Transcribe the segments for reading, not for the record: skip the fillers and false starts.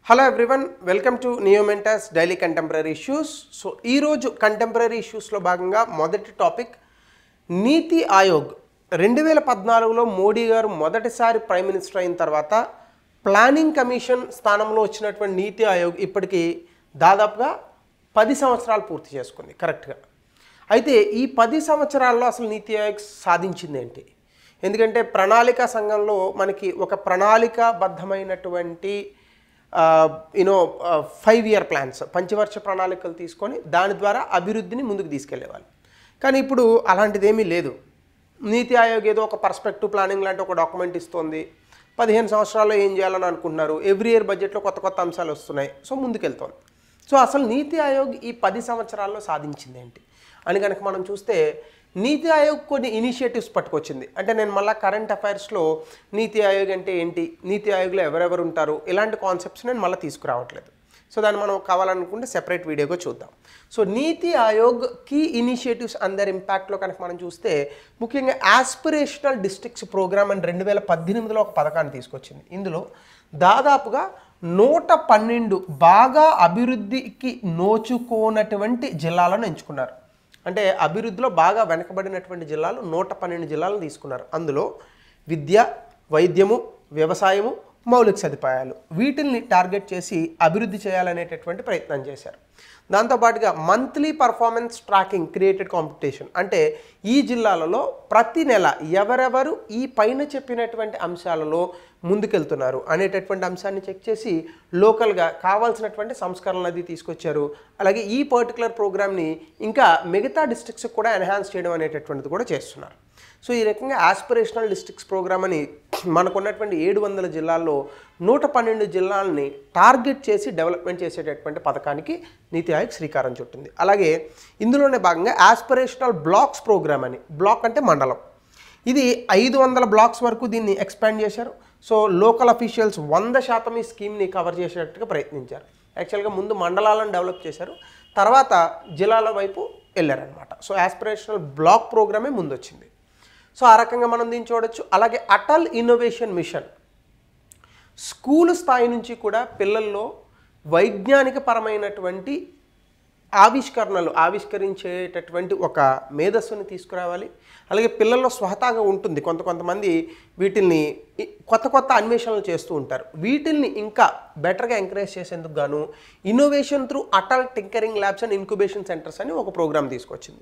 Hello everyone, welcome to Neomentus daily contemporary issues. So ఈరోజు contemporary ఇష్యూస్లో భాగంగా మొదటి టాపిక్ నీతి ఆయోగ్. 2014లో మోడీ గారు మొదటిసారి ప్రైమ్ మినిస్టర్ అయిన తర్వాత ప్లానింగ్ కమిషన్ స్థానంలో వచ్చినటువంటి నీతి ఆయోగ్ ఇప్పటికీ దాదాపుగా 10 సంవత్సరాలు పూర్తి చేసుకుంది కరెక్ట్గా. అయితే ఈ 10 సంవత్సరాల్లో అసలు నీతి ఆయోగ్ సాధించింది ఏంటి? ఎందుకంటే ప్రణాళిక సంఘంలో మనకి ఒక ప్రణాళికాబద్ధమైనటువంటి 5 year ప్లాన్స్, పంచవర్ష ప్రణాళికలు తీసుకొని దాని ద్వారా అభివృద్ధిని ముందుకు తీసుకెళ్లేవాళ్ళు. కానీ ఇప్పుడు అలాంటిది ఏమీ లేదు. నీతి ఆయోగ్ ఏదో ఒక పర్స్పెక్టివ్ ప్లానింగ్ లాంటి ఒక డాక్యుమెంట్ ఇస్తుంది. 15 సంవత్సరాల్లో ఏం చేయాలని అనుకుంటున్నారు, ఎవ్రీ ఇయర్ బడ్జెట్లో కొత్త కొత్త అంశాలు వస్తున్నాయి. సో ముందుకెళ్తోంది. సో అసలు నీతి ఆయోగ్ ఈ 10 సంవత్సరాల్లో సాధించింది ఏంటి అని కనుక మనం చూస్తే, నీతి ఆయోగ్ కొన్ని ఇనిషియేటివ్స్ పట్టుకొచ్చింది. అంటే నేను మళ్ళీ కరెంట్ అఫైర్స్లో నీతి ఆయోగ్ అంటే ఏంటి, నీతి ఆయోగ్లో ఎవరెవరు ఉంటారు, ఇలాంటి కాన్సెప్ట్స్ నేను మళ్ళీ తీసుకురావట్లేదు. సో దాన్ని మనం కావాలనుకుంటే సెపరేట్ వీడియోగా చూద్దాం. So NITI Aayog key initiatives and their ఇంపాక్ట్లో కనుక మనం చూస్తే, ముఖ్యంగా ఆస్పిరేషనల్ డిస్ట్రిక్ట్స్ ప్రోగ్రామ్ అని 2018లో ఒక పథకాన్ని తీసుకొచ్చింది. ఇందులో దాదాపుగా 112 బాగా అభివృద్ధికి నోచుకోనటువంటి జిల్లాలను ఎంచుకున్నారు. అంటే అభివృద్ధిలో బాగా వెనకబడినటువంటి జిల్లాలు 112 జిల్లాలను తీసుకున్నారు. అందులో విద్య, వైద్యము, వ్యవసాయము, మౌలిక సదుపాయాలు వీటిల్ని టార్గెట్ చేసి అభివృద్ధి చేయాలనేటటువంటి ప్రయత్నం చేశారు. దాంతోపాటుగా monthly performance tracking created competition, అంటే ఈ జిల్లాలలో ప్రతి నెల ఎవరెవరు ఈ పైన చెప్పినటువంటి అంశాలలో ముందుకెళ్తున్నారు అనేటటువంటి అంశాన్ని చెక్ చేసి లోకల్గా కావాల్సినటువంటి సంస్కరణలు అది తీసుకొచ్చారు. అలాగే ఈ పర్టికులర్ ప్రోగ్రామ్ని ఇంకా మిగతా డిస్ట్రిక్ట్స్కి కూడా ఎన్హాన్స్ చేయడం అనేటటువంటిది కూడా చేస్తున్నారు. సో ఈ రకంగా ఆస్పిరేషనల్ డిస్ట్రిక్ట్స్ ప్రోగ్రామ్ అని మనకున్నటువంటి 700 జిల్లాల్లో 112 జిల్లాలని టార్గెట్ చేసి డెవలప్మెంట్ చేసేటటువంటి పథకానికి నీతి ఆయోగ్ శ్రీకారం చుట్టింది. అలాగే ఇందులోనే భాగంగా ఆస్పిరేషనల్ బ్లాక్స్ ప్రోగ్రామ్ అని, బ్లాక్ అంటే మండలం, ఇది 500 బ్లాక్స్ వరకు దీన్ని ఎక్స్పాండ్ చేశారు. సో లోకల్ అఫీషియల్స్ 100% ఈ స్కీమ్ని కవర్ చేసేటట్టుగా ప్రయత్నించారు. యాక్చువల్గా ముందు మండలాలను డెవలప్ చేశారు, తర్వాత జిల్లాల వైపు వెళ్ళారనమాట. సో ఆస్పిరేషనల్ బ్లాక్ ప్రోగ్రామే ముందు వచ్చింది. సో ఆ రకంగా మనం దీన్ని చూడొచ్చు. అలాగే అటల్ ఇన్నోవేషన్ మిషన్, స్కూలు స్థాయి నుంచి కూడా పిల్లల్లో వైజ్ఞానిక పరమైనటువంటి ఆవిష్కరణలు ఆవిష్కరించేటటువంటి ఒక మేధస్సుని తీసుకురావాలి. అలాగే పిల్లల్లో స్వహతాగా ఉంటుంది, కొంతమంది వీటిల్ని కొత్త అన్వేషణలు చేస్తూ ఉంటారు. వీటిల్ని ఇంకా బెటర్గా ఎంకరేజ్ చేసేందుకు గాను innovation through Atal tinkering labs and incubation centres అని ఒక ప్రోగ్రామ్ తీసుకొచ్చింది.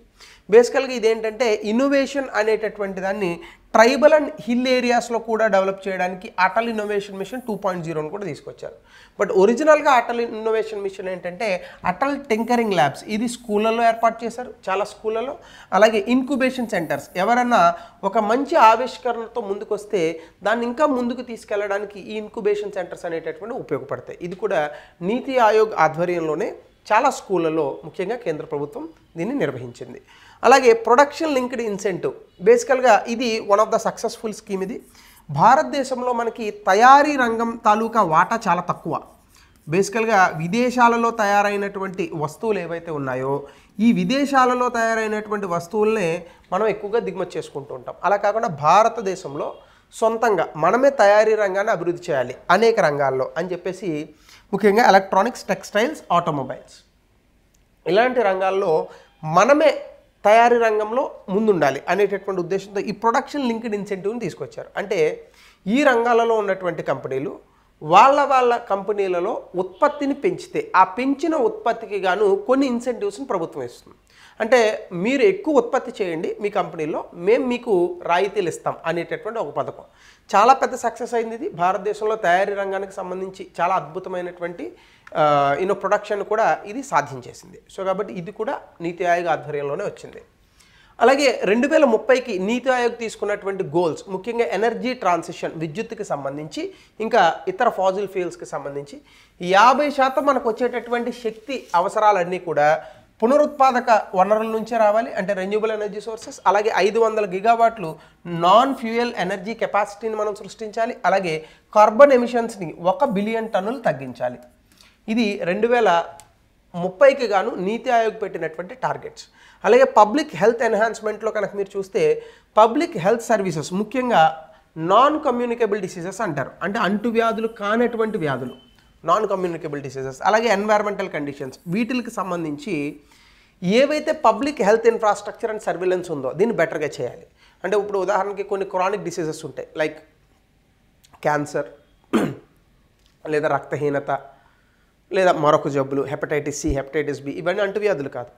బేసికల్గా ఇదేంటంటే ఇన్నోవేషన్ అనేటటువంటి దాన్ని ట్రైబల్ అండ్ హిల్ ఏరియాస్లో కూడా డెవలప్ చేయడానికి అటల్ ఇన్నోవేషన్ మిషన్ 2.0 కూడా తీసుకొచ్చారు. బట్ ఒరిజినల్గా అటల్ ఇన్నోవేషన్ మిషన్ ఏంటంటే అటల్ టింకరింగ్ ల్యాబ్స్, ఇది స్కూళ్ళల్లో ఏర్పాటు చేశారు, చాలా స్కూళ్ళలో. అలాగే ఇన్క్యుబేషన్ సెంటర్స్, ఎవరన్నా ఒక మంచి ఆవిష్కరణతో ముందుకు వస్తే దాన్ని ఇంకా ముందుకు తీసుకెళ్లడానికి ఈ ఇన్క్యుబేషన్ సెంటర్స్ అనేటటువంటి ఉపయోగపడతాయి. ఇది కూడా నీతి ఆయోగ్ ఆధ్వర్యంలోనే చాలా స్కూళ్ళలో ముఖ్యంగా కేంద్ర ప్రభుత్వం దీన్ని నిర్వహించింది. అలాగే ప్రొడక్షన్ లింక్డ్ ఇన్సెంటివ్, బేసికల్గా ఇది one of the successful scheme. ఇది భారతదేశంలో మనకి తయారీ రంగం తాలూకా వాటా చాలా తక్కువ. బేసికల్గా విదేశాలలో తయారైనటువంటి వస్తువులు ఏవైతే ఉన్నాయో, ఈ విదేశాలలో తయారైనటువంటి వస్తువులనే మనం ఎక్కువగా దిగుమతి చేసుకుంటూ ఉంటాం. అలా కాకుండా భారతదేశంలో సొంతంగా మనమే తయారీ రంగాన్ని అభివృద్ధి చేయాలి అనేక రంగాల్లో అని చెప్పేసి, ముఖ్యంగా ఎలక్ట్రానిక్స్, టెక్స్టైల్స్, ఆటోమొబైల్స్ ఇలాంటి రంగాల్లో మనమే తయారీ రంగంలో ముందుండాలి అనేటటువంటి ఉద్దేశంతో ఈ ప్రొడక్షన్ లింక్డ్ ఇన్సెంటివ్ని తీసుకొచ్చారు. అంటే ఈ రంగాలలో ఉన్నటువంటి కంపెనీలు వాళ్ళ కంపెనీలలో ఉత్పత్తిని పెంచితే ఆ పెంచిన ఉత్పత్తికి గాను కొన్ని ఇన్సెంటివ్స్ని ప్రభుత్వం ఇస్తుంది. అంటే మీరు ఎక్కువ ఉత్పత్తి చేయండి మీ కంపెనీలో, మేము మీకు రాయితీలు ఇస్తాం అనేటటువంటి ఒక పథకం. చాలా పెద్ద సక్సెస్ అయింది ఇది. భారతదేశంలో తయారీ రంగానికి సంబంధించి చాలా అద్భుతమైనటువంటి ప్రొడక్షన్ కూడా ఇది సాధించేసింది. సో కాబట్టి ఇది కూడా నీతి ఆయోగ్ ఆధ్వర్యంలోనే వచ్చింది. అలాగే 2030కి నీతి ఆయోగ్ తీసుకున్నటువంటి గోల్స్, ముఖ్యంగా ఎనర్జీ ట్రాన్సిషన్, విద్యుత్తుకి సంబంధించి ఇంకా ఇతర ఫాజిల్ ఫ్యూయల్స్కి సంబంధించి 50% మనకు వచ్చేటటువంటి శక్తి అవసరాలన్నీ కూడా పునరుత్పాదక వనరుల నుంచే రావాలి, అంటే రెన్యూబుల్ ఎనర్జీ సోర్సెస్. అలాగే 500 గిగావాట్లు నాన్ ఫ్యూయల్ ఎనర్జీ కెపాసిటీని మనం సృష్టించాలి. అలాగే కార్బన్ ఎమిషన్స్ని 1 బిలియన్ టన్నులు తగ్గించాలి. ఇది 2030కి గాను నీతి ఆయోగ్ పెట్టినటువంటి టార్గెట్స్. అలాగే పబ్లిక్ హెల్త్ ఎన్హాన్స్మెంట్లో కనుక మీరు చూస్తే, పబ్లిక్ హెల్త్ సర్వీసెస్, ముఖ్యంగా నాన్ కమ్యూనికేబుల్ డిసీజెస్ అంటారు, అంటే అంటువ్యాధులు కానటువంటి వ్యాధులు, నాన్ కమ్యూనికేబుల్ డిసీజెస్, అలాగే ఎన్వైర్మెంటల్ కండిషన్స్, వీటికి సంబంధించి ఏవైతే public health infrastructure and surveillance ఉందో దీన్ని బెటర్గా చేయాలి. అంటే ఇప్పుడు ఉదాహరణకి కొన్ని క్రానిక్ డిసీజెస్ ఉంటాయి, లైక్ క్యాన్సర్ లేదా రక్తహీనత లేదా మరొక జబ్బులు, హెపటైటిస్ సి, హెపటైటిస్ బి, ఇవన్నీ అంటువ్యాధులు కాదు.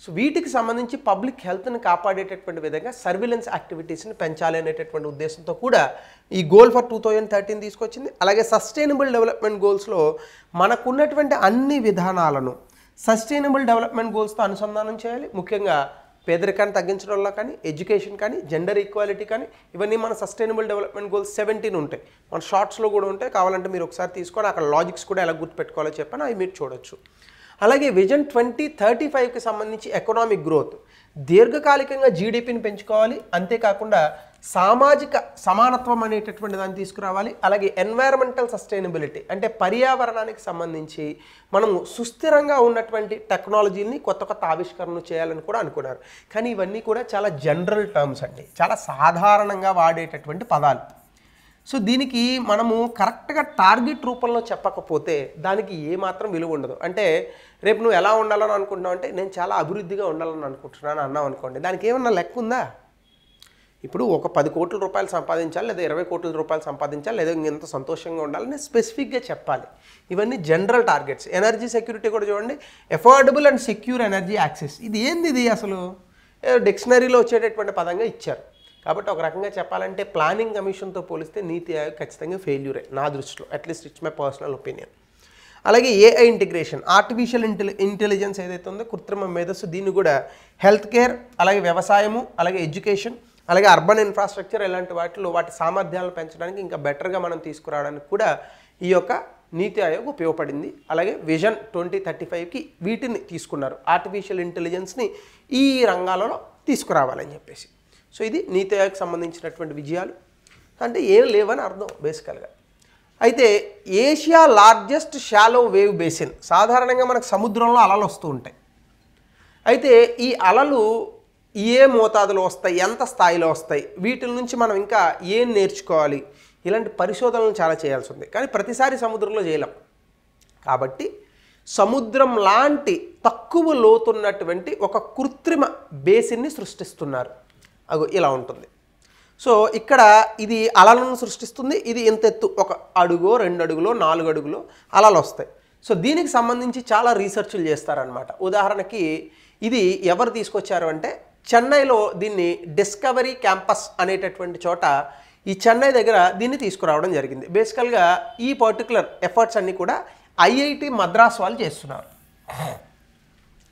సో వీటికి సంబంధించి పబ్లిక్ హెల్త్ని కాపాడేటటువంటి విధంగా సర్వేలెన్స్ యాక్టివిటీస్ని పెంచాలి అనేటటువంటి ఉద్దేశంతో కూడా ఈ గోల్ ఫర్ 2013 తీసుకొచ్చింది. అలాగే సస్టైనబుల్ డెవలప్మెంట్ గోల్స్లో మనకున్నటువంటి అన్ని విధానాలను సస్టైనబుల్ డెవలప్మెంట్ గోల్స్తో అనుసంధానం చేయాలి. ముఖ్యంగా పేదరికాన్ని తగ్గించడంలో కానీ, ఎడ్యుకేషన్ కానీ, జెండర్ ఈక్వాలిటీ కానీ, ఇవన్నీ మన సస్టైనబుల్ డెవలప్మెంట్ గోల్స్ 17 ఉంటాయి. మన షార్ట్స్లో కూడా ఉంటాయి, కావాలంటే మీరు ఒకసారి తీసుకొని అక్కడ లాజిక్స్ కూడా ఎలా గుర్తుపెట్టుకోవాలో చెప్పాను, అవి మీరు చూడొచ్చు. అలాగే విజన్ 2035కి సంబంధించి ఎకనామిక్ గ్రోత్, దీర్ఘకాలికంగా జీడిపిని పెంచుకోవాలి, అంతేకాకుండా సామాజిక సమానత్వం అనేటటువంటి దాన్ని తీసుకురావాలి. అలాగే ఎన్వైరన్మెంటల్ సస్టైనబిలిటీ అంటే పర్యావరణానికి సంబంధించి మనము సుస్థిరంగా ఉన్నటువంటి టెక్నాలజీని కొత్త కొత్త ఆవిష్కరణలు చేయాలని కూడా అనుకున్నారు. కానీ ఇవన్నీ కూడా చాలా జనరల్ టర్మ్స్ అండి, చాలా సాధారణంగా వాడేటటువంటి పదాలు. సో దీనికి మనము కరెక్ట్గా టార్గెట్ రూపంలో చెప్పకపోతే దానికి ఏమాత్రం విలువ ఉండదు. అంటే రేపు నువ్వు ఎలా ఉండాలని అనుకుంటున్నావు అంటే నేను చాలా అభివృద్ధిగా ఉండాలని అనుకుంటున్నాను అన్నావు అనుకోండి, దానికి ఏమన్నా లెక్క ఉందా? ఇప్పుడు ఒక 10 కోట్ల రూపాయలు సంపాదించాలి, లేదా 20 కోట్ల రూపాయలు సంపాదించాలి, లేదా ఇంత సంతోషంగా ఉండాలని స్పెసిఫిక్గా చెప్పాలి. ఇవన్నీ జనరల్ టార్గెట్స్. ఎనర్జీ సెక్యూరిటీ కూడా చూడండి, affordable and secure energy access. ఇది ఏంది? ఇది అసలు డిక్షనరీలో వచ్చేటటువంటి పదంగా ఇచ్చారు. కాబట్టి ఒక రకంగా చెప్పాలంటే ప్లానింగ్ కమిషన్తో పోలిస్తే నీతి ఆయోగ్ ఖచ్చితంగా ఫెయిల్యూరే నా దృష్టిలో, at least it's my personal opinion. అలాగే ఏఐ ఇంటిగ్రేషన్, ఆర్టిఫిషియల్ ఇంటెలిజెన్స్ ఏదైతే ఉందో, కృత్రిమ మేధస్సు, దీన్ని కూడా హెల్త్ కేర్, అలాగే వ్యవసాయము, అలాగే ఎడ్యుకేషన్, అలాగే అర్బన్ ఇన్ఫ్రాస్ట్రక్చర్, ఇలాంటి వాటిలో వాటి సామర్థ్యాలను పెంచడానికి ఇంకా బెటర్గా మనం తీసుకురావడానికి కూడా ఈ యొక్క నీతి ఆయోగ్ ఉపయోగపడింది. అలాగే విజన్ 2035కి వీటిని తీసుకున్నారు, ఆర్టిఫిషియల్ ఇంటెలిజెన్స్ని ఈ రంగాలలో తీసుకురావాలని చెప్పేసి. సో ఇది నీతి ఆయోగ్కి సంబంధించినటువంటి విజయాలు. అంటే ఏం లేవని అర్థం బేసికల్గా. అయితే Asia largest shallow wave basin, సాధారణంగా మనకు సముద్రంలో అలలు వస్తూ ఉంటాయి. అయితే ఈ అలలు ఏ మోతాదులో వస్తాయి, ఎంత స్థాయిలో వస్తాయి, వీటి నుంచి మనం ఇంకా ఏం నేర్చుకోవాలి, ఇలాంటి పరిశోధనలు చాలా చేయాల్సి ఉంది. కానీ ప్రతిసారి సముద్రంలో చేయలేం. కాబట్టి సముద్రం లాంటి తక్కువ లోతున్నటువంటి ఒక కృత్రిమ బేసిన్ని సృష్టిస్తున్నారు. అగో ఇలా ఉంటుంది. సో ఇక్కడ ఇది అలలను సృష్టిస్తుంది. ఇది ఇంత ఎత్తు, 1 అడుగో 2 అడుగులో 4 అడుగులో అలలు వస్తాయి. సో దీనికి సంబంధించి చాలా రీసెర్చ్లు చేస్తారనమాట. ఉదాహరణకి ఇది ఎవరు తీసుకొచ్చారు అంటే చెన్నైలో దీన్ని డిస్కవరీ క్యాంపస్ అనేటటువంటి చోట, ఈ చెన్నై దగ్గర దీన్ని తీసుకురావడం జరిగింది. బేసికల్గా ఈ పర్టికులర్ ఎఫర్ట్స్ అన్నీ కూడా ఐఐటి మద్రాస్ వాళ్ళు చేస్తున్నారు.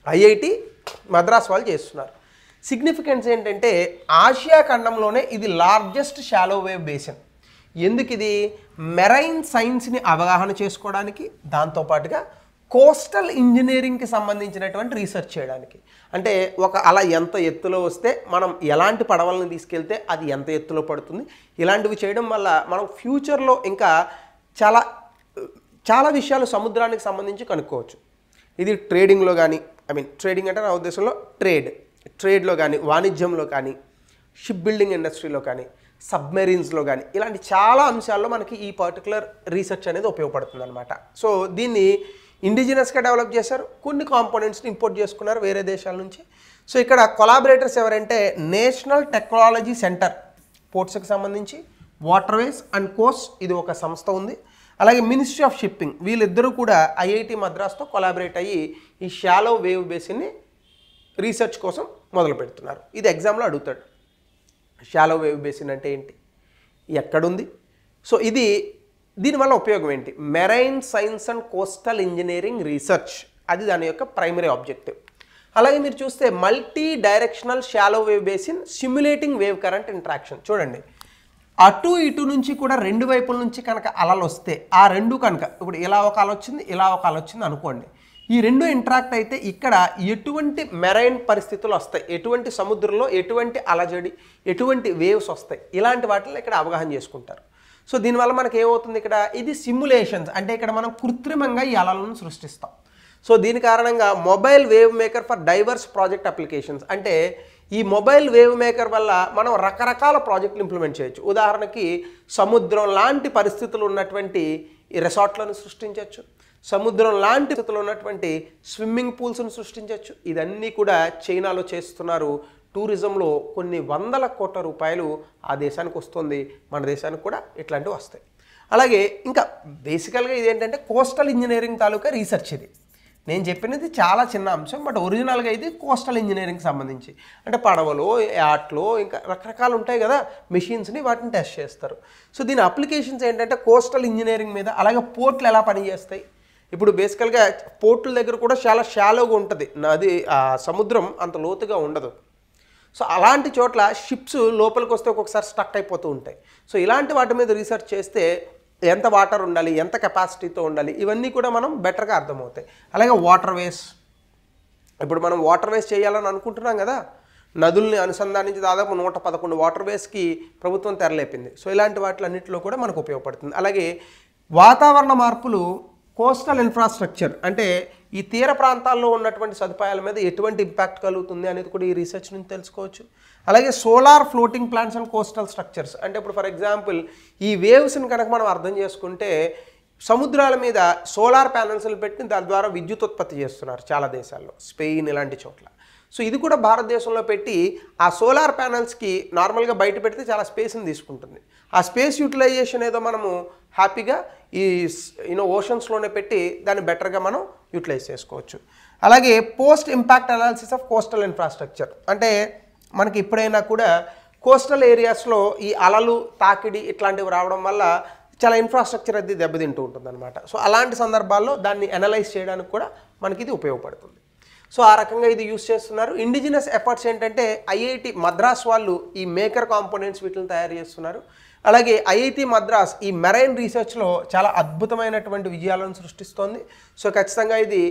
ఐఐటి మద్రాస్ వాళ్ళు చేస్తున్నారు. సిగ్నిఫికెన్స్ ఏంటంటే ఆసియా ఖండంలోనే ఇది లార్జెస్ట్ షాలో వేవ్ బేసిన్. ఎందుకు ఇది? మెరైన్ సైన్స్ని అవగాహన చేసుకోవడానికి, దాంతోపాటుగా కోస్టల్ ఇంజనీరింగ్కి సంబంధించినటువంటి రీసెర్చ్ చేయడానికి. అంటే ఒక అల ఎంత ఎత్తులో వస్తే మనం ఎలాంటి పడవలను తీసుకెళ్తే అది ఎంత ఎత్తులో పడుతుంది, ఇలాంటివి చేయడం వల్ల మనం ఫ్యూచర్లో ఇంకా చాలా విషయాలు సముద్రానికి సంబంధించి కనుక్కోవచ్చు. ఇది ట్రేడింగ్లో కానీ, ట్రేడింగ్ అంటే నా ఉద్దేశంలో ట్రేడ్లో కానీ, వాణిజ్యంలో కానీ, షిప్ బిల్డింగ్ ఇండస్ట్రీలో కానీ, సబ్మెరీన్స్లో కానీ, ఇలాంటి చాలా అంశాల్లో మనకి ఈ పర్టికులర్ రీసెర్చ్ అనేది ఉపయోగపడుతుంది అనమాట. సో దీన్ని ఇండిజినస్గా డెవలప్ చేశారు, కొన్ని కాంపోనెంట్స్ని ఇంపోర్ట్ చేసుకున్నారు వేరే దేశాల నుంచి. సో ఇక్కడ కొలాబరేటర్స్ ఎవరంటే నేషనల్ టెక్నాలజీ సెంటర్ పోర్ట్స్కి సంబంధించి, వాటర్వేస్ అండ్ కోస్ట్ ఇది ఒక సంస్థ ఉంది, అలాగే మినిస్ట్రీ ఆఫ్ షిప్పింగ్, వీళ్ళిద్దరూ కూడా ఐఐటి మద్రాస్తో కొలాబరేట్ అయ్యి ఈ షాలో వేవ్ బేసిన్ని రీసెర్చ్ కోసం మొదలు పెడుతున్నారు. ఇది ఎగ్జామ్లో అడుగుతాడు, షాలో వేవ్ బేసిన్ అంటే ఏంటి, ఎక్కడుంది. సో దీనివల్ల ఉపయోగం ఏంటి? Marine science and coastal engineering research, అది దాని యొక్క ప్రైమరీ ఆబ్జెక్టివ్. అలాగే మీరు చూస్తే multi directional shallow wave basin simulating wave current interaction. చూడండి, అటు ఇటు నుంచి కూడా 2 వైపుల నుంచి కనుక అలలు వస్తే, ఆ రెండు కనుక ఇప్పుడు ఇలా ఒక అల వచ్చింది, ఇలా ఒక అల వచ్చింది అనుకోండి, ఈ రెండు ఇంట్రాక్ట్ అయితే ఇక్కడ ఎటువంటి మెరైన్ పరిస్థితులు వస్తాయి, ఎటువంటి సముద్రంలో ఎటువంటి అలజడి, ఎటువంటి వేవ్స్ వస్తాయి, ఇలాంటి వాటిని ఇక్కడ అవగాహన చేసుకుంటారు. సో దీనివల్ల మనకి ఏమవుతుంది, ఇక్కడ ఇది సిమ్యులేషన్స్, అంటే ఇక్కడ మనం కృత్రిమంగా ఈ అలలను సృష్టిస్తాం. సో దీని కారణంగా mobile wave maker for divorce project applications, అంటే ఈ మొబైల్ వేవ్ మేకర్ వల్ల మనం రకరకాల ప్రాజెక్టులు ఇంప్లిమెంట్ చేయొచ్చు. ఉదాహరణకి సముద్రం లాంటి పరిస్థితులు ఉన్నటువంటి ఈ రిసార్ట్లను సృష్టించవచ్చు, సముద్రం లాంటి పరిస్థితులు ఉన్నటువంటి స్విమ్మింగ్ పూల్స్ను సృష్టించవచ్చు. ఇదన్నీ కూడా చైనాలో చేస్తున్నారు. టూరిజంలో కొన్ని వందల కోట్ల రూపాయలు ఆ దేశానికి వస్తుంది, మన దేశానికి కూడా ఇట్లాంటివి వస్తాయి. అలాగే ఇంకా బేసికల్గా ఇదేంటంటే కోస్టల్ ఇంజనీరింగ్ తాలూకా రీసెర్చ్. ఇది నేను చెప్పినది చాలా చిన్న అంశం, బట్ ఒరిజినల్గా ఇది కోస్టల్ ఇంజనీరింగ్ సంబంధించి అంటే పడవలో, యాట్లో, ఇంకా రకరకాలు ఉంటాయి కదా మెషిన్స్ని, వాటిని టెస్ట్ చేస్తారు. సో దీని అప్లికేషన్స్ ఏంటంటే కోస్టల్ ఇంజనీరింగ్ మీద. అలాగే పోర్ట్లు ఎలా పనిచేస్తాయి, ఇప్పుడు బేసికల్గా పోర్టుల దగ్గర కూడా చాలా షాలోగా ఉంటుంది, అది సముద్రం అంత లోతుగా ఉండదు. సో అలాంటి చోట్ల షిప్స్ లోపలికి వస్తే ఒక్కొక్కసారి స్టక్ అయిపోతూ ఉంటాయి. సో ఇలాంటి వాటి మీద రీసెర్చ్ చేస్తే ఎంత వాటర్ ఉండాలి, ఎంత కెపాసిటీతో ఉండాలి, ఇవన్నీ కూడా మనం బెటర్గా అర్థమవుతాయి. అలాగే వాటర్ వేస్, ఇప్పుడు మనం వాటర్ వేస్ చేయాలని అనుకుంటున్నాం కదా, నదుల్ని అనుసంధానించి దాదాపు 111 వాటర్ వేస్కి ప్రభుత్వం తెరలేపింది. సో ఇలాంటి వాటిలన్నింటిలో కూడా మనకు ఉపయోగపడుతుంది. అలాగే వాతావరణ మార్పులు కోస్టల్ ఇన్ఫ్రాస్ట్రక్చర్ అంటే ఈ తీర ప్రాంతాల్లో ఉన్నటువంటి సదుపాయాల మీద ఎటువంటి ఇంపాక్ట్ కలుగుతుంది అనేది కూడా ఈ రీసెర్చ్ నుంచి తెలుసుకోవచ్చు. అలాగే solar floating plants and coastal structures అంటే ఇప్పుడు ఫర్ ఎగ్జాంపుల్ ఈ వేవ్స్ని కనుక మనం అర్థం చేసుకుంటే సముద్రాల మీద సోలార్ ప్యానల్స్లు పెట్టి దాని ద్వారా విద్యుత్ ఉత్పత్తి చేస్తున్నారు చాలా దేశాల్లో, స్పెయిన్ ఇలాంటి చోట్ల. సో ఇది కూడా భారతదేశంలో పెట్టి ఆ సోలార్ ప్యానల్స్కి నార్మల్గా బయట పెడితే చాలా స్పేస్ని తీసుకుంటుంది. ఆ స్పేస్ యూటిలైజేషన్ ఏదో మనము హ్యాపీగా ఈ ఓషన్స్లోనే పెట్టి దాన్ని బెటర్గా మనం యూటిలైజ్ చేసుకోవచ్చు. అలాగే post impact analysis of coastal infrastructure అంటే మనకి ఎప్పుడైనా కూడా కోస్టల్ ఏరియాస్లో ఈ అలలు, తాకిడి ఇట్లాంటివి రావడం వల్ల చాలా ఇన్ఫ్రాస్ట్రక్చర్ అది దెబ్బతింటూ ఉంటుంది అనమాట. సో అలాంటి సందర్భాల్లో దాన్ని అనలైజ్ చేయడానికి కూడా మనకి ఇది ఉపయోగపడుతుంది. సో ఆ రకంగా ఇది యూస్ చేస్తున్నారు. ఇండిజినస్ ఎఫర్ట్స్ ఏంటంటే ఐఐటి మద్రాస్ వాళ్ళు ఈ మేకర్ కాంపోనెంట్స్ వీటిని తయారు చేస్తున్నారు. అలాగే ఐఐటి మద్రాస్ ఈ మెరైన్ రీసెర్చ్లో చాలా అద్భుతమైనటువంటి విజయాలను సృష్టిస్తోంది. సో ఖచ్చితంగా ఇది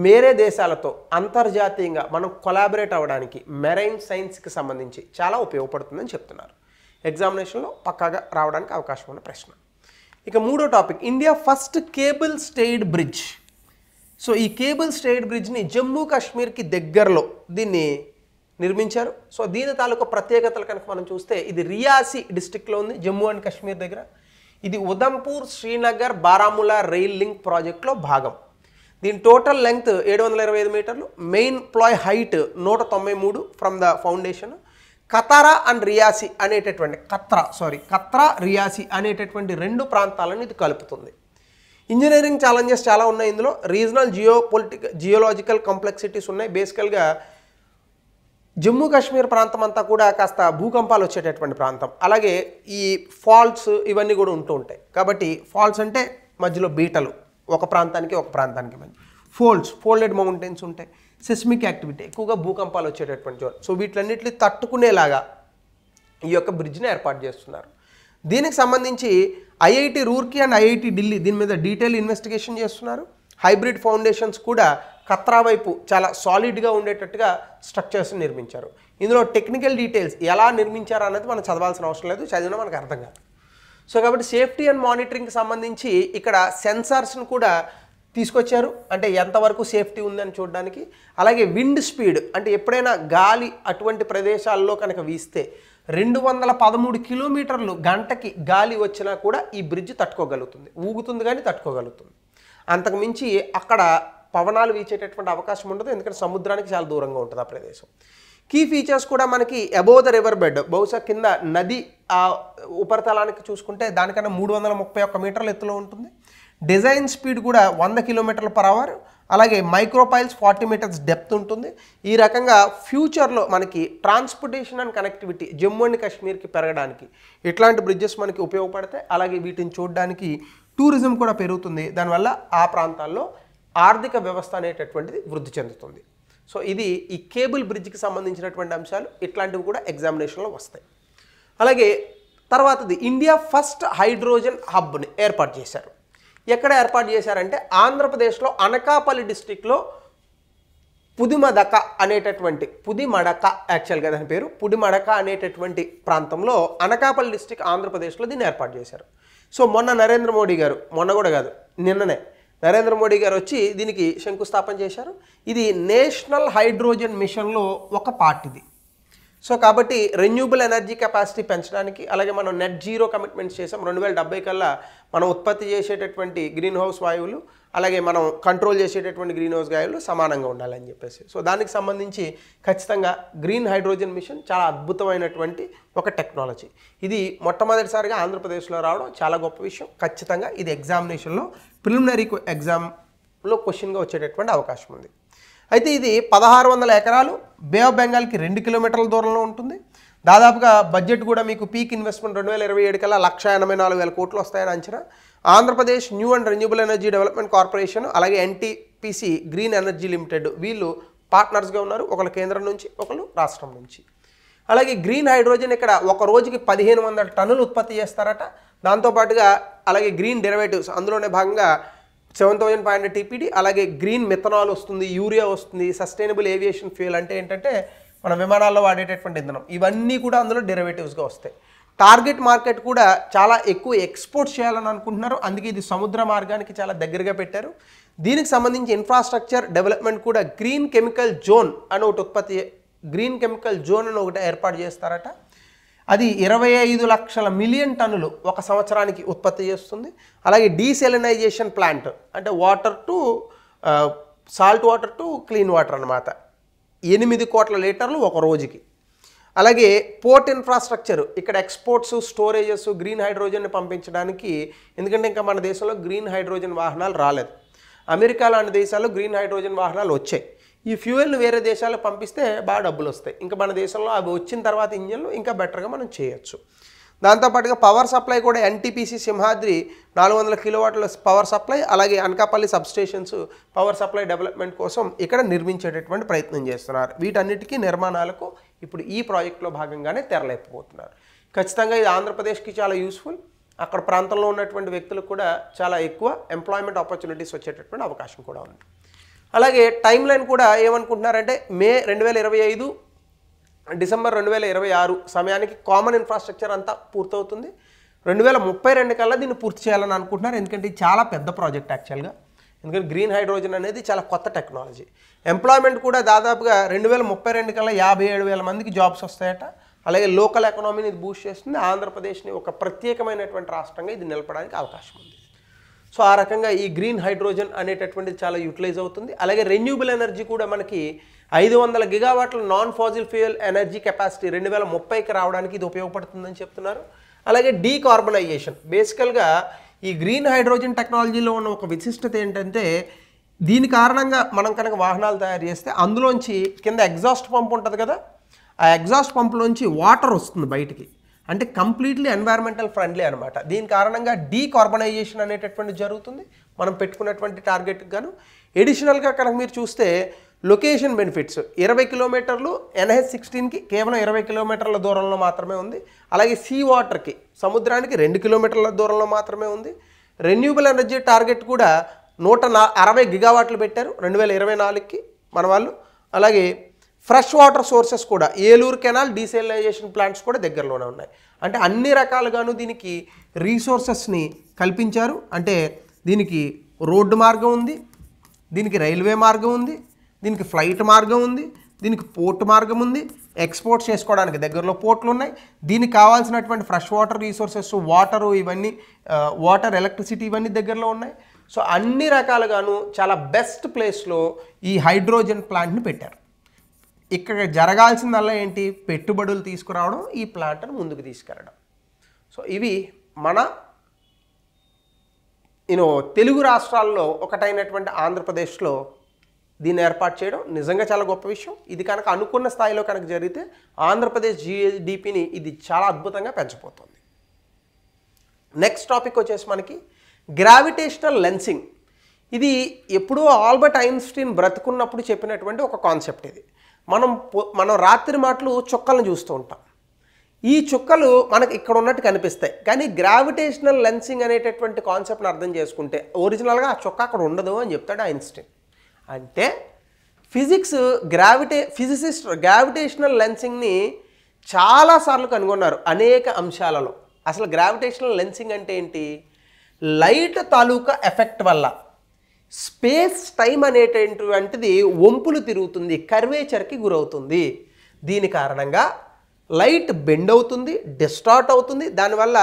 వేరే దేశాలతో అంతర్జాతీయంగా మనం కొలాబరేట్ అవ్వడానికి మెరైన్ సైన్స్కి సంబంధించి చాలా ఉపయోగపడుతుందని చెప్తున్నారు. ఎగ్జామినేషన్లో పక్కాగా రావడానికి అవకాశం ఉన్న ప్రశ్న. ఇక మూడో topic, India first cable stayed bridge. So ఈ కేబుల్ స్టేడ్ బ్రిడ్జ్ని జమ్మూ కాశ్మీర్కి దగ్గరలో దీన్ని నిర్మించారు. సో దీని తాలూకా ప్రత్యేకతలు కనుక మనం చూస్తే ఇది రియాసీ డిస్టిక్లో ఉంది, జమ్మూ అండ్ కాశ్మీర్ దగ్గర. ఇది ఉదంపూర్, శ్రీనగర్, బారాములా రైల్ లింక్ ప్రాజెక్ట్లో భాగం. దీని టోటల్ లెంగ్త్ 725 మీటర్లు, మెయిన్ ప్లాయ్ height 193 from the foundation. Katra and Reasi అనేటటువంటి కత్రా రియాసీ అనేటటువంటి రెండు ప్రాంతాలను ఇది కలుపుతుంది. ఇంజనీరింగ్ ఛాలెంజెస్ చాలా ఉన్నాయి ఇందులో. రీజనల్ జియోలాజికల్ కాంప్లెక్సిటీస్ ఉన్నాయి. బేసికల్గా జమ్మూ కాశ్మీర్ ప్రాంతం అంతా కూడా కాస్త భూకంపాలు వచ్చేటటువంటి ప్రాంతం. అలాగే ఈ ఫాల్ట్స్ ఇవన్నీ కూడా ఉంటూ ఉంటాయి. కాబట్టి ఫాల్ట్స్ అంటే మధ్యలో బీటలు, ఒక ప్రాంతానికి మధ్య. ఫోల్డెడ్ మౌంటైన్స్ ఉంటాయి. సెస్మిక్ యాక్టివిటీ, ఎక్కువగా భూకంపాలు వచ్చేటటువంటి జోన్. సో వీటిలన్నిటిని తట్టుకునేలాగా ఈ యొక్క బ్రిడ్జ్ని ఏర్పాటు చేస్తున్నారు. దీనికి సంబంధించి IIT Roorkee and IIT Delhi దీని మీద డీటెయిల్ ఇన్వెస్టిగేషన్ చేస్తున్నారు. హైబ్రిడ్ ఫౌండేషన్స్ కూడా కత్రా వైపు చాలా సాలిడ్గా ఉండేటట్టుగా స్ట్రక్చర్స్ని నిర్మించారు. ఇందులో టెక్నికల్ డీటెయిల్స్ ఎలా నిర్మించారు అన్నది మనం చదవాల్సిన అవసరం లేదు, చదివినా మనకు అర్థం కాదు. సో కాబట్టి సేఫ్టీ అండ్ మానిటరింగ్కి సంబంధించి ఇక్కడ సెన్సార్స్ని కూడా తీసుకొచ్చారు, అంటే ఎంతవరకు సేఫ్టీ ఉందని చూడడానికి. అలాగే విండ్ స్పీడ్ అంటే ఎప్పుడైనా గాలి అటువంటి ప్రదేశాల్లో కనుక వీస్తే 213 కిలోమీటర్లు గంటకి గాలి వచ్చినా కూడా ఈ బ్రిడ్జ్ తట్టుకోగలుగుతుంది, ఊగుతుంది కానీ తట్టుకోగలుగుతుంది. అంతకుమించి అక్కడ పవనాలు వీచేటటువంటి అవకాశం ఉండదు, ఎందుకంటే సముద్రానికి చాలా దూరంగా ఉంటుంది ఆ ప్రదేశం. కీ ఫీచర్స్ కూడా మనకి అబోవ్ ద రివర్ బెడ్, బహుశా కింద నది ఉపరితలానికి చూసుకుంటే దానికన్నా 331 మీటర్ల ఎత్తులో ఉంటుంది. డిజైన్ స్పీడ్ కూడా 100 km/h. అలాగే మైక్రోపైల్స్ 40 మీటర్స్ డెప్త్ ఉంటుంది. ఈ రకంగా ఫ్యూచర్లో మనకి transportation and connectivity Jammu and కాశ్మీర్కి పెరగడానికి ఇట్లాంటి బ్రిడ్జెస్ మనకి ఉపయోగపడతాయి. అలాగే వీటిని చూడడానికి టూరిజం కూడా పెరుగుతుంది. దానివల్ల ఆ ప్రాంతాల్లో ఆర్థిక వ్యవస్థ అనేటటువంటిది వృద్ధి చెందుతుంది. సో ఇది ఈ కేబుల్ బ్రిడ్జ్కి సంబంధించినటువంటి అంశాలు, ఇట్లాంటివి కూడా ఎగ్జామినేషన్లో వస్తాయి. అలాగే తర్వాతది ఇండియా ఫస్ట్ హైడ్రోజన్ హబ్ని ఏర్పాటు చేశారు. ఎక్కడ ఏర్పాటు చేశారంటే ఆంధ్రప్రదేశ్లో అనకాపల్లి డిస్టిక్లో పుదిమడక యాక్చువల్గా దాని పేరు పుడిమడక అనేటటువంటి ప్రాంతంలో అనకాపల్లి డిస్టిక్ ఆంధ్రప్రదేశ్లో దీన్ని ఏర్పాటు చేశారు. సో మొన్న నరేంద్ర మోడీ గారు, మొన్న కూడా కాదు నిన్ననే నరేంద్ర మోడీ గారు వచ్చి దీనికి శంకుస్థాపన చేశారు. ఇది నేషనల్ హైడ్రోజన్ మిషన్లో ఒక పార్ట్. ఇది సో కాబట్టి రెన్యూబుల్ ఎనర్జీ కెపాసిటీ పెంచడానికి, అలాగే మనం నెట్ జీరో కమిట్మెంట్స్ చేసాం 2070 కల్లా మనం ఉత్పత్తి చేసేటటువంటి గ్రీన్ హౌస్ వాయువులు, అలాగే మనం కంట్రోల్ చేసేటటువంటి గ్రీన్ హౌస్ వాయువులు సమానంగా ఉండాలని చెప్పేసి. సో దానికి సంబంధించి ఖచ్చితంగా గ్రీన్ హైడ్రోజన్ మిషన్ చాలా అద్భుతమైనటువంటి ఒక టెక్నాలజీ. ఇది మొట్టమొదటిసారిగా ఆంధ్రప్రదేశ్లో రావడం చాలా గొప్ప విషయం. ఖచ్చితంగా ఇది ఎగ్జామినేషన్లో ప్రిలిమినరీ ఎగ్జామ్లో క్వశ్చన్గా వచ్చేటటువంటి అవకాశం ఉంది. అయితే ఇది 1600 ఎకరాలు, బే ఆఫ్ బెంగాల్కి 2 కిలోమీటర్ల దూరంలో ఉంటుంది. దాదాపుగా బడ్జెట్ కూడా మీకు పీక్ ఇన్వెస్ట్మెంట్ 2027 కల్లా 1,84,000 కోట్లు వస్తాయని అంచనా. Andhra Pradesh new and renewable energy development corporation, అలాగే ఎన్టీపీసీ గ్రీన్ ఎనర్జీ లిమిటెడ్ వీళ్ళు పార్ట్నర్స్గా ఉన్నారు, ఒకళ్ళు కేంద్రం నుంచి ఒకళ్ళు రాష్ట్రం నుంచి. అలాగే గ్రీన్ హైడ్రోజన్ ఇక్కడ ఒక రోజుకి 1500 టన్నులు ఉత్పత్తి చేస్తారట. దాంతోపాటుగా అలాగే గ్రీన్ డెరివేటివ్స్ అందులోనే భాగంగా 7500 టీపీడీ, అలాగే గ్రీన్ మిథనాల్ వస్తుంది, యూరియా వస్తుంది, సస్టైనబుల్ ఏవియేషన్ ఫ్యూయల్ అంటే ఏంటంటే మన విమానాల్లో వాడేటటువంటి ఇంధనం, ఇవన్నీ కూడా అందులో డెరివేటివ్స్గా వస్తాయి. టార్గెట్ మార్కెట్ కూడా చాలా ఎక్కువ ఎక్స్పోర్ట్ చేయాలని అనుకుంటున్నారు, అందుకే ఇది సముద్ర మార్గానికి చాలా దగ్గరగా పెట్టారు. దీనికి సంబంధించి ఇన్ఫ్రాస్ట్రక్చర్ డెవలప్మెంట్ కూడా గ్రీన్ కెమికల్ జోన్ అని ఒకటి ఏర్పాటు చేస్తారట. అది 25 లక్షల మిలియన్ టన్నులు ఒక సంవత్సరానికి ఉత్పత్తి చేస్తుంది. అలాగే డీసెలినైజేషన్ ప్లాంట్ అంటే water to salt water to clean water అన్నమాట, 8 కోట్ల లీటర్లు ఒక రోజుకి. అలాగే పోర్ట్ ఇన్ఫ్రాస్ట్రక్చర్, ఇక్కడ ఎక్స్పోర్ట్స్, స్టోరేజెస్, గ్రీన్ హైడ్రోజన్ని పంపించడానికి, ఎందుకంటే ఇంకా మన దేశంలో గ్రీన్ హైడ్రోజన్ వాహనాలు రాలేదు. అమెరికా లాంటి దేశాల్లో గ్రీన్ హైడ్రోజన్ వాహనాలు వచ్చాయి. ఈ ఫ్యూయల్ని వేరే దేశాలకు పంపిస్తే బాగా డబ్బులు వస్తాయి. ఇంకా మన దేశంలో అవి వచ్చిన తర్వాత ఇంజన్లు ఇంకా బెటర్గా మనం చేయొచ్చు. దాంతోపాటుగా పవర్ సప్లై కూడా ఎన్టీపీసీ సింహాద్రి 400 కిలోవాట్ల పవర్ సప్లై, అలాగే Anakapalli substations power supply development కోసం ఇక్కడ నిర్మించేటటువంటి ప్రయత్నం చేస్తున్నారు. వీటన్నిటికీ నిర్మాణాలకు ఇప్పుడు ఈ ప్రాజెక్టులో భాగంగానే తెరలేకపోతున్నారు. ఖచ్చితంగా ఇది ఆంధ్రప్రదేశ్కి చాలా యూస్ఫుల్, అక్కడ ప్రాంతంలో ఉన్నటువంటి వ్యక్తులకు కూడా చాలా ఎక్కువ ఎంప్లాయ్మెంట్ ఆపర్చునిటీస్ వచ్చేటటువంటి అవకాశం కూడా ఉంది. అలాగే టైం లైన్ కూడా ఏమనుకుంటున్నారంటే మే 2025 డిసెంబర్ 2026 సమయానికి కామన్ ఇన్ఫ్రాస్ట్రక్చర్ అంతా పూర్తవుతుంది. 2032 కల్లా దీన్ని పూర్తి చేయాలని అనుకుంటున్నారు, ఎందుకంటే ఇది చాలా పెద్ద ప్రాజెక్ట్ యాక్చువల్గా. ఎందుకంటే గ్రీన్ హైడ్రోజన్ అనేది చాలా కొత్త టెక్నాలజీ. ఎంప్లాయ్మెంట్ కూడా దాదాపుగా 2032 కల్లా 57,000 మందికి జాబ్స్ వస్తాయట. అలాగే లోకల్ ఎకనామీని ఇది బూస్ట్ చేస్తుంది. ఆంధ్రప్రదేశ్ని ఒక ప్రత్యేకమైనటువంటి రాష్ట్రంగా ఇది నిలపడానికి అవకాశం ఉంది. సో ఆ రకంగా ఈ గ్రీన్ హైడ్రోజన్ అనేటటువంటిది చాలా యూటిలైజ్ అవుతుంది. అలాగే రెన్యూబుల్ ఎనర్జీ కూడా మనకి 500 గిగావాట్ల non fossil fuel energy capacity 2030కి రావడానికి ఇది ఉపయోగపడుతుందని చెప్తున్నారు. అలాగే డీకార్బనైజేషన్, బేసికల్గా ఈ గ్రీన్ హైడ్రోజన్ టెక్నాలజీలో ఉన్న ఒక విశిష్టత ఏంటంటే దీని కారణంగా మనం కనుక వాహనాలు తయారు చేస్తే అందులోంచి కింద ఎగ్జాస్ట్ పంప్ ఉంటుంది కదా, ఆ ఎగ్జాస్ట్ పంపులోంచి వాటర్ వస్తుంది బయటికి, అంటే కంప్లీట్లీ ఎన్వైరన్మెంటల్ ఫ్రెండ్లీ అనమాట. దీని కారణంగా డీకార్బనైజేషన్ అనేటటువంటి జరుగుతుంది మనం పెట్టుకున్నటువంటి టార్గెట్కి గాను. ఎడిషనల్గా కనుక మీరు చూస్తే లొకేషన్ బెనిఫిట్స్ 20 కిలోమీటర్లు NH16కి కేవలం 20 కిలోమీటర్ల దూరంలో మాత్రమే ఉంది. అలాగే సీ వాటర్కి సముద్రానికి 2 కిలోమీటర్ల దూరంలో మాత్రమే ఉంది. రెన్యూబుల్ ఎనర్జీ టార్గెట్ కూడా 160 గిగావాట్లు పెట్టారు 2024కి మన వాళ్ళు. అలాగే ఫ్రెష్ వాటర్ సోర్సెస్ కూడా ఏలూరు కెనాల్ డీసెలినైజేషన్ ప్లాంట్స్ కూడా దగ్గరలోనే ఉన్నాయి. అంటే అన్ని రకాలుగాను దీనికి రీసోర్సెస్ని కల్పించారు. అంటే దీనికి రోడ్డు మార్గం ఉంది, దీనికి రైల్వే మార్గం ఉంది, దీనికి ఫ్లైట్ మార్గం ఉంది, దీనికి పోర్ట్ మార్గం ఉంది, ఎక్స్పోర్ట్ చేసుకోవడానికి దగ్గరలో పోర్ట్లు ఉన్నాయి, దీనికి కావాల్సినటువంటి ఫ్రెష్ వాటర్ రీసోర్సెస్, వాటరు ఇవన్నీ, వాటర్, ఎలక్ట్రిసిటీ ఇవన్నీ దగ్గరలో ఉన్నాయి. సో అన్ని రకాలుగాను చాలా బెస్ట్ ప్లేస్లో ఈ హైడ్రోజన్ ప్లాంట్ని పెట్టారు. ఇక్కడ జరగాల్సిందల్లా ఏంటి, పెట్టుబడులు తీసుకురావడం, ఈ ప్లాంట్ను ముందుకు తీసుకెళ్ళడం. సో ఇవి మన తెలుగు రాష్ట్రాల్లో ఒకటైనటువంటి ఆంధ్రప్రదేశ్లో దీన్ని ఏర్పాటు చేయడం నిజంగా చాలా గొప్ప విషయం. ఇది కనుక అనుకున్న స్థాయిలో కనుక జరిగితే ఆంధ్రప్రదేశ్ జీడిపిని ఇది చాలా అద్భుతంగా పెంచబోతోంది. నెక్స్ట్ టాపిక్ వచ్చేసి మనకి గ్రావిటేషనల్ లెన్సింగ్. ఇది ఎప్పుడూ ఆల్బర్ట్ ఐన్స్టీన్ బ్రతుకున్నప్పుడు చెప్పినటువంటి ఒక కాన్సెప్ట్. ఇది మనం రాత్రి మాటలు చుక్కలను చూస్తూ ఉంటాం. ఈ చుక్కలు మనకు ఇక్కడ ఉన్నట్టు కనిపిస్తాయి, కానీ గ్రావిటేషనల్ లెన్సింగ్ అనేటటువంటి కాన్సెప్ట్ని అర్థం చేసుకుంటే ఒరిజినల్గా ఆ చుక్క అక్కడ ఉండదు అని చెప్తాడు ఐన్స్టీన్. అంటే ఫిజిసిస్ట్ గ్రావిటేషనల్ లెన్సింగ్ని చాలాసార్లు కనుగొన్నారు అనేక అంశాలలో. అసలు గ్రావిటేషనల్ లెన్సింగ్ అంటే ఏంటి, లైట్ తాలూకా ఎఫెక్ట్ వల్ల స్పేస్ టైం అనేటటువంటిది వంపులు తిరుగుతుంది, కర్వేచర్కి గురవుతుంది. దీని కారణంగా లైట్ బెండ్ అవుతుంది, డిస్టార్ట్ అవుతుంది. దానివల్ల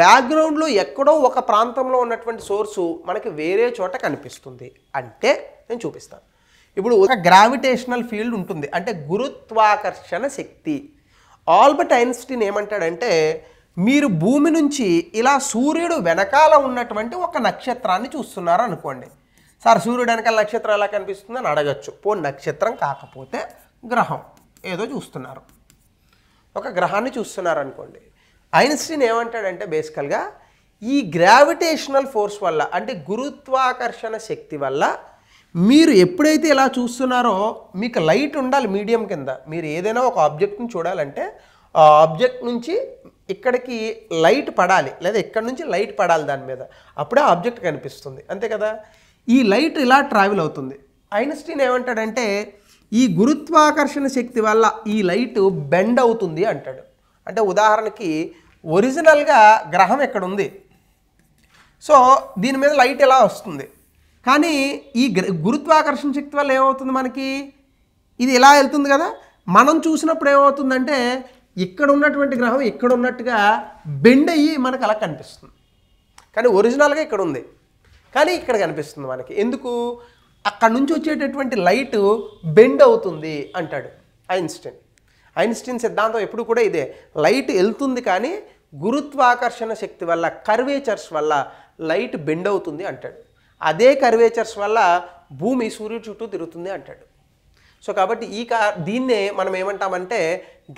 బ్యాక్గ్రౌండ్లో ఎక్కడో ఒక ప్రాంతంలో ఉన్నటువంటి సోర్సు మనకి వేరే చోట కనిపిస్తుంది. అంటే నేను చూపిస్తాను. ఇప్పుడు ఒక గ్రావిటేషనల్ ఫీల్డ్ ఉంటుంది, అంటే గురుత్వాకర్షణ శక్తి. ఆల్బర్ట్ ఐన్స్టీన్ ఏమంటాడంటే, మీరు భూమి నుంచి ఇలా సూర్యుడు వెనకాల ఉన్నటువంటి ఒక నక్షత్రాన్ని చూస్తున్నారు అనుకోండి. సార్ సూర్యుడు వెనకాల నక్షత్రం ఎలా కనిపిస్తుంది అని అడగచ్చు. నక్షత్రం కాకపోతే గ్రహం ఏదో చూస్తున్నారు, ఒక గ్రహాన్ని చూస్తున్నారు అనుకోండి. ఐన్స్టీన్ ఏమంటాడంటే బేసికల్గా ఈ గ్రావిటేషనల్ ఫోర్స్ వల్ల, అంటే గురుత్వాకర్షణ శక్తి వల్ల మీరు ఎప్పుడైతే ఇలా చూస్తున్నారో మీకు లైట్ ఉండాలి మీడియం కింద. మీరు ఏదైనా ఒక ఆబ్జెక్ట్ని చూడాలంటే ఆ ఆబ్జెక్ట్ నుంచి ఇక్కడికి లైట్ పడాలి, లేదా ఇక్కడ నుంచి లైట్ పడాలి దాని మీద, అప్పుడే ఆబ్జెక్ట్ కనిపిస్తుంది, అంతే కదా. ఈ లైట్ ఇలా ట్రావెల్ అవుతుంది. ఐన్స్టీన్ ఏమంటాడంటే ఈ గురుత్వాకర్షణ శక్తి వల్ల ఈ లైట్ బెండ్ అవుతుంది అంటాడు. అంటే ఉదాహరణకి ఒరిజినల్గా గ్రహం ఎక్కడ ఉంది, సో దీని మీద లైట్ ఎలా వస్తుంది, కానీ ఈ గురుత్వాకర్షణ శక్తి వల్ల ఏమవుతుంది, మనకి ఇది ఇలా వెళ్తుంది కదా. మనం చూసినప్పుడు ఏమవుతుందంటే ఇక్కడ ఉన్నటువంటి గ్రహం ఇక్కడ ఉన్నట్టుగా బెండ్ అయ్యి మనకు అలా కనిపిస్తుంది. కానీ ఒరిజినల్గా ఇక్కడ ఉంది, కానీ ఇక్కడ కనిపిస్తుంది మనకి. ఎందుకు? అక్కడ నుంచి వచ్చేటటువంటి లైట్ బెండ్ అవుతుంది అంటాడు ఐన్స్టీన్. ఐన్స్టీన్ సిద్ధాంతం ఎప్పుడు కూడా ఇదే, లైట్ వెళ్తుంది కానీ గురుత్వాకర్షణ శక్తి వల్ల, కర్వేచర్స్ వల్ల లైట్ బెండ్ అవుతుంది అంటాడు. అదే కర్వేచర్స్ వల్ల భూమి సూర్యుడి చుట్టూ తిరుగుతుంది అంటాడు. సో కాబట్టి దీన్నే మనం ఏమంటామంటే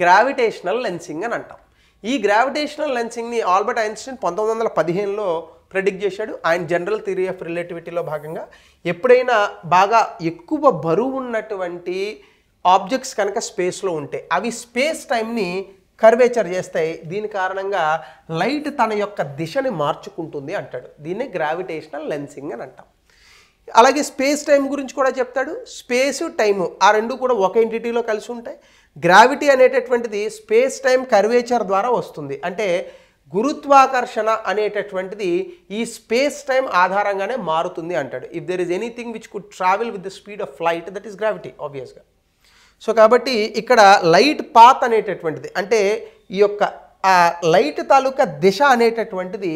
గ్రావిటేషనల్ లెన్సింగ్ అని అంటాం. ఈ గ్రావిటేషనల్ లెన్సింగ్ని ఆల్బర్ట్ ఐన్స్టీన్ 1915లో ప్రెడిక్ట్ చేశాడు. ఆయన జనరల్ థియరీ ఆఫ్ రిలేటివిటీలో భాగంగా ఎప్పుడైనా బాగా ఎక్కువ బరువు ఉన్నటువంటి ఆబ్జెక్ట్స్ కనుక స్పేస్లో ఉంటే అవి స్పేస్ టైంని కర్వేచర్ చేస్తాయి. దీని కారణంగా లైట్ తన యొక్క దిశని మార్చుకుంటుంది అంటాడు. దీన్నే గ్రావిటేషనల్ లెన్సింగ్ అని అంటాం. అలాగే స్పేస్ టైం గురించి కూడా చెప్తాడు. స్పేసు టైము ఆ రెండు కూడా ఒక ఎంటిటీలో కలిసి ఉంటాయి. గ్రావిటీ అనేటటువంటిది స్పేస్ టైం కర్వేచర్ ద్వారా వస్తుంది. అంటే గురుత్వాకర్షణ అనేటటువంటిది ఈ స్పేస్ టైం ఆధారంగానే మారుతుంది అంటాడు. If there is anything which could travel with the speed of light, that is gravity ఆబ్వియస్గా. సో కాబట్టి ఇక్కడ లైట్ పాత్ అనేటటువంటిది, అంటే ఈ యొక్క లైట్ తాలూకా దిశ అనేటటువంటిది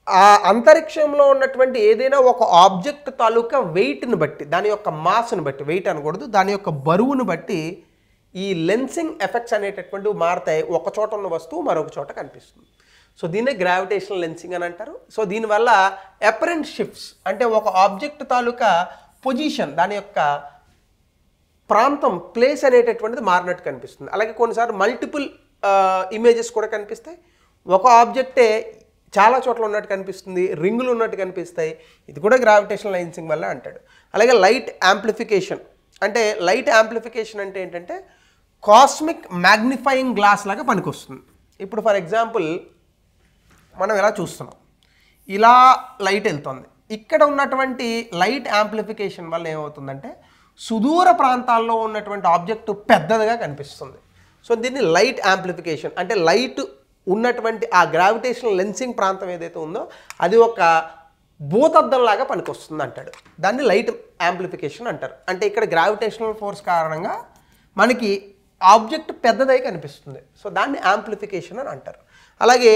ఆ అంతరిక్షంలో ఉన్నటువంటి ఏదైనా ఒక ఆబ్జెక్ట్ తాలూకా వెయిట్ని బట్టి, దాని యొక్క మాస్ని బట్టి, వెయిట్ అనకూడదు, దాని యొక్క బరువును బట్టి ఈ లెన్సింగ్ ఎఫెక్ట్స్ అనేటటువంటివి మారుతాయి. ఒక చోట ఉన్న వస్తువు మరొక చోట కనిపిస్తుంది. సో దీన్నే గ్రావిటేషనల్ లెన్సింగ్ అని అంటారు. సో దీనివల్ల అపరెంట్ షిఫ్ట్స్, అంటే ఒక ఆబ్జెక్ట్ తాలూకా పొజిషన్, దాని యొక్క ప్రాంతం, ప్లేస్ అనేటటువంటిది మారినట్టు కనిపిస్తుంది. అలాగే కొన్నిసార్లు మల్టిపుల్ ఇమేజెస్ కూడా కనిపిస్తాయి. ఒక ఆబ్జెక్టే చాలా చోట్ల ఉన్నట్టు కనిపిస్తుంది, రింగులు ఉన్నట్టు కనిపిస్తాయి. ఇది కూడా గ్రావిటేషనల్ లెన్సింగ్ వల్ల అంటాడు. అలాగే లైట్ యాంప్లిఫికేషన్, అంటే లైట్ యాంప్లిఫికేషన్ అంటే ఏంటంటే కాస్మిక్ మ్యాగ్నిఫైయింగ్ గ్లాస్ లాగా పనికొస్తుంది. ఇప్పుడు ఫర్ ఎగ్జాంపుల్ మనం ఇలా చూస్తున్నాం, ఇలా లైట్ వెళ్తుంది. ఇక్కడ ఉన్నటువంటి లైట్ యాంప్లిఫికేషన్ వల్ల ఏమవుతుందంటే సుదూర ప్రాంతాల్లో ఉన్నటువంటి ఆబ్జెక్టు పెద్దదిగా కనిపిస్తుంది. సో దీన్ని లైట్ యాంప్లిఫికేషన్, అంటే లైట్ ఉన్నటువంటి ఆ గ్రావిటేషనల్ లెన్సింగ్ ప్రాంతం ఏదైతే ఉందో అది ఒక భూతద్దంలాగా పనికొస్తుంది అంటాడు. దాన్ని లైట్ యాంప్లిఫికేషన్ అంటారు. అంటే ఇక్కడ గ్రావిటేషనల్ ఫోర్స్ కారణంగా మనకి ఆబ్జెక్ట్ పెద్దదై కనిపిస్తుంది. సో దాన్ని యాంప్లిఫికేషన్ అని అంటారు. అలాగే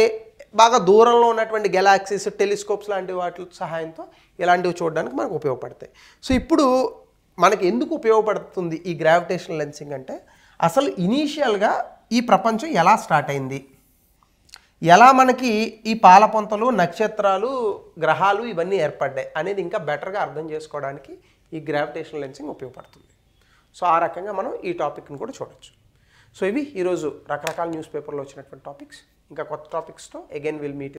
బాగా దూరంలో ఉన్నటువంటి గెలాక్సీస్, టెలిస్కోప్స్ లాంటి వాటి సహాయంతో ఇలాంటివి చూడడానికి మనకు ఉపయోగపడతాయి. సో ఇప్పుడు మనకి ఎందుకు ఉపయోగపడుతుంది ఈ గ్రావిటేషనల్ లెన్సింగ్ అంటే, అసలు ఇనీషియల్గా ఈ ప్రపంచం ఎలా స్టార్ట్ అయింది, ఎలా మనకి ఈ పాలపొంతలు, నక్షత్రాలు, గ్రహాలు ఇవన్నీ ఏర్పడ్డాయి అనేది ఇంకా బెటర్గా అర్థం చేసుకోవడానికి ఈ గ్రావిటేషనల్ లెన్సింగ్ ఉపయోగపడుతుంది. సో ఆ రకంగా మనం ఈ టాపిక్ని కూడా చూడొచ్చు. సో ఇవి ఈరోజు రకరకాల న్యూస్ పేపర్లో వచ్చినటువంటి టాపిక్స్. ఇంకా కొత్త టాపిక్స్తో అగైన్ విల్ మీట్.